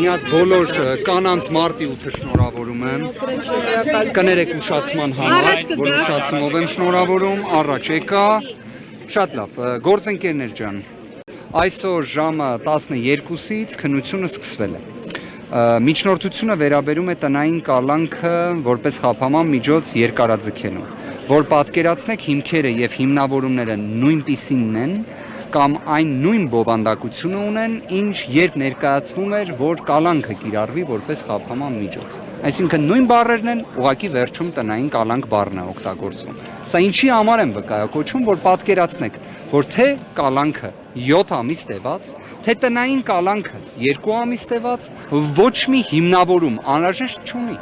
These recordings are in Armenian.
Ինձ բոլոր կանանց մարտի 8-ը շնորհավորում եմ։ Կներեք ուշացման համար, որ ուշացումով եմ շնորհավորում, առաջ եկա։ Շատ լավ, գործընկերներ ջան։ Այսօր ժամը 12-ից քննությունը սկսվել է։ Միջնորդությունը վերաբերում է տնային կալանքը որպես խափաման միջոց երկարաձգելու, որ պատկերացնեք հիմքերը եւ հիմնավորումները նույնպիսինն են կամ այն նույն բովանդակությունը ունեն, ինչ երբ ներկայացվում էր, որ կալանքը կիրառվի որպես խափաման միջոց։ Այսինքն նույն բառերն են, ուղղակի վերջում տնային կալանք բառն է օգտագործվում։ Սա ինչի համար եմ վկայակոչում, որ պատկերացնեք, որ թե կալանքը 7 ամիս տևած, թե տնային կալանքը 2 ամիս տևած, ոչ մի հիմնավորում անհրաժեշտ չունի։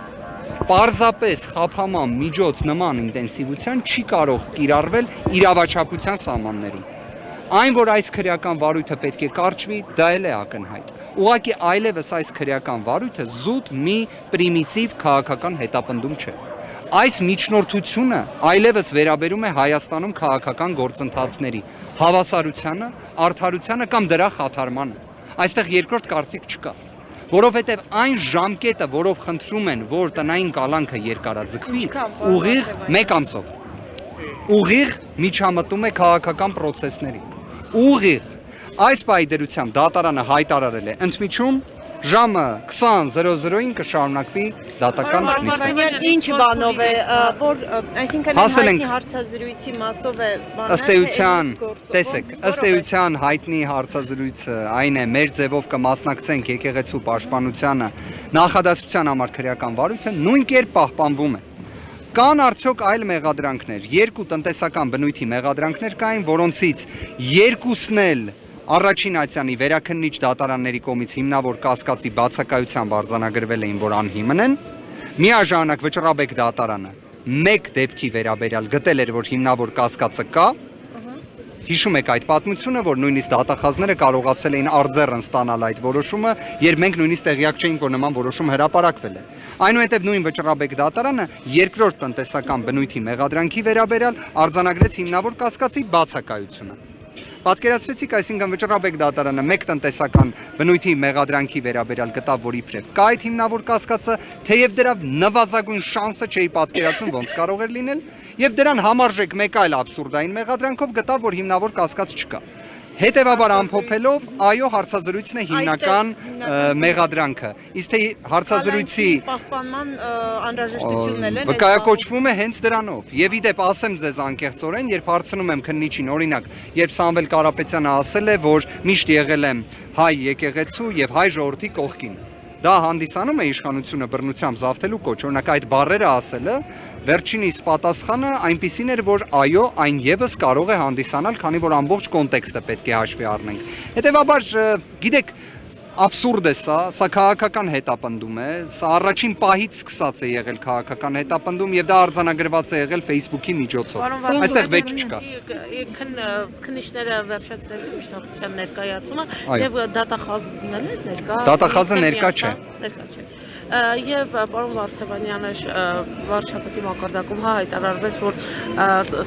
Պարզապես խափաման միջոց նման ինտենսիվության չի կարող կիրառվել իրավաչափության սահմաններում։ Այն, որ այս քրեական վարույթը պետք է կարճվի, դա էլ է ակնհայտ։ Ուղղակի այլևս այս քրեական վարույթը զուտ մի պրիմիտիվ քաղաքական հետապնդում չէ։ Այս միջնորդությունը այլևս վերաբերում է Հայաստանում քաղաքական գործընթացների հավասարությանը, արդարությանը կամ դրա խաթարմանը։ Այստեղ երկրորդ կարծիք չկա, որովհետև այն ժամկետը, որով խնդրում են, որ տնային կալանքը երկարաձգվի, ուղիղ 1 ամսով, ուղիղ միջամտում է քաղաքական պրոցեսների, ուղիղ այս պայդերությամբ դատարանը հայտարարել է ընդմիջում ժամը 20:00-ին կշարունակվի դատական նիստը։ Ինչ բանով է, որ այսինքն հայտնի հարցազրույցի մասով է բանը։ Ըստ էության, տեսեք, ըստ էության հայտնի հարցազրույցը այն է, մեր ձևով կմասնակցենք եկեղեցու պաշտպանությանը, նախադասության համար քրեական վարույթը նույն կերպ պահպանվում է։ Կան արդյոք այլ մեղադրանքներ, երկու տնտեսական բնույթի մեղադրանքներ կային, որոնցից երկուսն էլ Առաջին ատյանի վերաքննիչ դատարանների կողմից հիմնավոր կասկածի բացակայությամբ արձանագրվել էին, որ անհիմն են, միաժամանակ Վճռաբեկ դատարանը մեկ դեպքի վերաբերյալ գտել էր, որ հիմնավոր կասկածը կա, հիշում եք այդ պատմությունը, որ նույնիսկ դատախազները կարողացել էին արձեռն ստանալ այդ որոշումը, երբ մենք նույնիսկ տեղյակ չէինք, որ նման որոշում հրապարակվել է։ Այնուհետև նույն Վճռաբեկ դատարանը երկրորդ տնտեսական բնույթի մեղադրանքի վերաբերյալ արձանագրեց հիմնավոր կասկածի բացակայությունը։ Պատկերացրեցիք, այսինքն Վճռաբեկ դատարանը մեկ տնտեսական բնույթի մեղադրանքի վերաբերյալ գտավ, որ իբրև կա այդ հիմնավոր կասկածը, թեև դրա նվազագույն շանսը չէի պատկերացնում, ոնց կարող էր լինել, եւ դրան համարժեք մեկ այլ աբսուրդային մեղադրանքով գտավ, որ հիմնավոր կասկած չկա։ Հետևաբար ամփոփելով, այո, հարցազրույցն է հիմնական մեղադրանքը։ Իսկ թե հարցազրույցի պահպանման անհրաժեշտությունն էլ է վկայակոչվում է հենց դրանով։ Եվ իդեպ ասեմ ձեզ անկեղծորեն, երբ հարցնում եմ քննիչին, օրինակ, երբ Սամվել Կարապետյանը ասել է, որ միշտ եղել եմ հայ եկեղեցու եւ հայ ժողովրդի կողքին։ Դա հանդիսանում է իշխանությունը բռնությամբ զավթելու կոչ, օրինակ այդ բառերը ասելը, վերջինիս պատասխանը այնպիսին էր, որ այո, այն եւս կարող է հանդիսանալ, քանի որ ամբողջ կոնտեքստը պետք է հաշվի առնենք։ Հետևաբար, գիտեք, աբսուրդ է սա քաղաքական հետապնդում է, սա առաջին պահից սկսած է եղել քաղաքական հետապնդում եւ դա արձանագրված է եղել Facebook-ի միջոցով։ Այստեղ վեճ չկա։ Քննիչները վերջացրել են միջնորդության ներկայացումը եւ դատախազն էլ ներկա։ Դատախազը ներկա չէ։ Եվ պարոն Վարդևանյանը վարչապետի մակարդակում հայտարարվեց, որ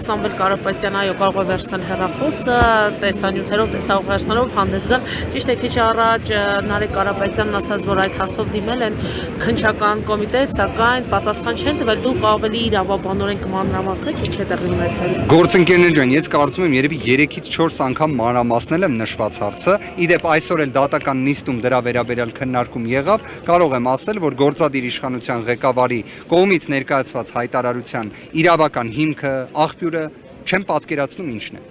Սամվել Կարապետյանը այո կարող է վերցնել հեռախոսը, տեսանյութերով, տեսաուղերձներով հանդես գալ։ Ճիշտ է, քիչ առաջ Նարեկ Կարապետյանն ասաց, որ այդ հասով դիմել են քննչական կոմիտե, սակայն պատասխան չեն տվել։ Դուք ավելի իրավաբանորեն կմանրամասնեք, ինչ է տեղի ունեցել։ Գործընկերներ ջան, ես կարծում եմ երևի 3-ից 4 անգամ մանրամասնել եմ նշված հարցը։ Իդեպ այսօր էլ դատական նիստում դրա վերաբերյալ քննարկում եղավ, կարող եմ ասել, որ գործադիր իշխանության ղեկավարի կողմից ներկայացված հայտարարության իրավական հիմքը, աղբյուրը չեմ պատկերացնում ինչն է։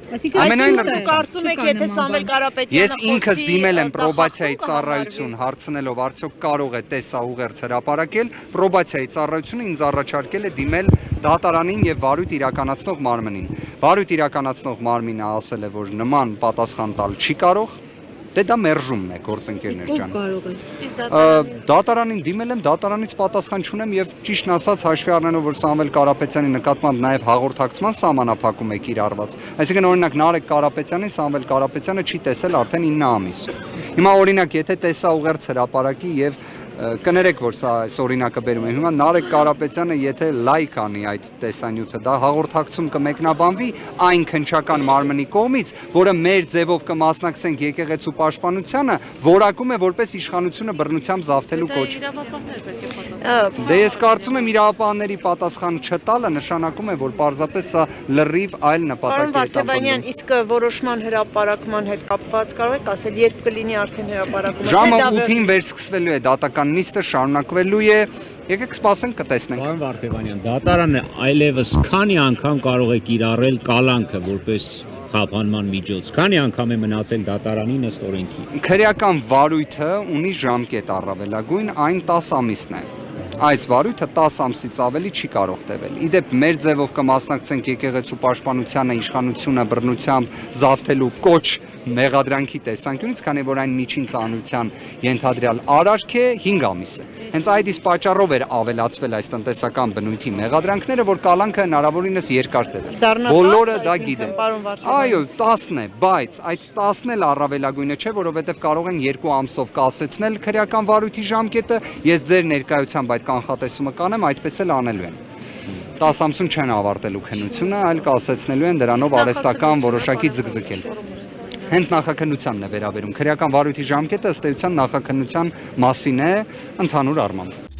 Այսինքն կարծում եք, եթե Սամվել Կարապետյանը Ես ինքս դիմել եմ պրոբացիայի ծառայություն հարցնելով արդյոք կարող է տեսաուղերձ հրապարակել, պրոբացիայի ծառայությունը ինձ առաջարկել է դիմել դատարանին եւ վարույթ իրականացնող մարմնին։ Վարույթ իրականացնող մարմինը ասել է, որ նման պատասխան տալ չի կարող։ Դե դա մերժումն է, գործընկերներ ջան։ Դատարանին դիմել եմ, դատարանից պատասխան չունեմ եւ ճիշտն ասած հաշվի առնելով, որ Սամվել Կարապետյանի նկատմամբ նաեւ հաղորդակցման սահմանափակում է կիրառված։ Այսինքն օրինակ Նարեկ Կարապետյանին Սամվել Կարապետյանը չի տեսել արդեն 9 ամիս։ Հիմա օրինակ եթե տեսաուղերձ հրապարակի եւ Կներեք, որ սա այս օրինակը բերում եմ հիմա Նարեկ Կարապետյանը եթե լայք անի այդ տեսանյութը, դա հաղորդակցում կմեկնաբանվի այն քննչական մարմնի կողմից, որը մեր ձևով կմասնակցենք եկեղեցու պաշտպանությանը, որակում է որպես իշխանությունը բռնությամբ զավթելու կոչ։ Դե ես կարծում եմ իրավապահների պատասխան չտալը նշանակում է, որ պարզապես սա լրիվ այլ Պարոն նպատակ է Վարդևանյան, իսկ որոշման հրապարակման հետ կապված կարող եք ասել, երբ կլինի արդեն հրապարակումը։ Ժամը 8-ին վերսկսվելու է դատական նիստը, շարունակվելու է։ Եկեք սպասենք, կտեսնենք։ Պարոն Վարդևանյան, դատարանը այլևս քանի անգամ կարող է կիրառել կալանքը որպես խափանման միջոց։ Քանի անգամ է մնացել դատարանի ըստ օրենքի։ Քրեական վարույթը ունի ժամկետ առավելագույն, այն 10 ամիսն է։ Այս վարույթը 10 ամսից ավելի չի կարող տևել։ Իդեպ մեր ձևով կմասնակցենք եկեղեցու պաշտպանությանը, իշխանությունը բռնությամբ զավթելու կոչ մեղադրանքի տեսանկյունից, քանի որ այն միջին ծանրության ենթադրյալ արարք է 5 ամիս է։ Հենց այդ իսկ պատճառով էր ավելացվել այս տնտեսական բնույթի մեղադրանքները, որ կալանքը հնարավորինս երկար տևեր։ Բոլորը դա գիտեն։ Այո, 10-ն է, բայց այդ 10-ն էլ առավելագույնը չէ, որովհետև կարող են 2 ամսով կասեցնել քրեական վարույթի ժամկետը, ես ձեր ներկայությամբ այդ կանխատեսումը կանեմ, այդպես էլ անելու են։ 10 ամսում չեն ավարտելու քննությունը, այլ կասեցնելու են դրանով արհեստական որոշակի ձգձգել։ Հենց նախաքննությանն է վերաբերում։ Քրեական վարույթի ժամկետը ըստ էության նախաքննության մասին է ընդհանուր առմամբ։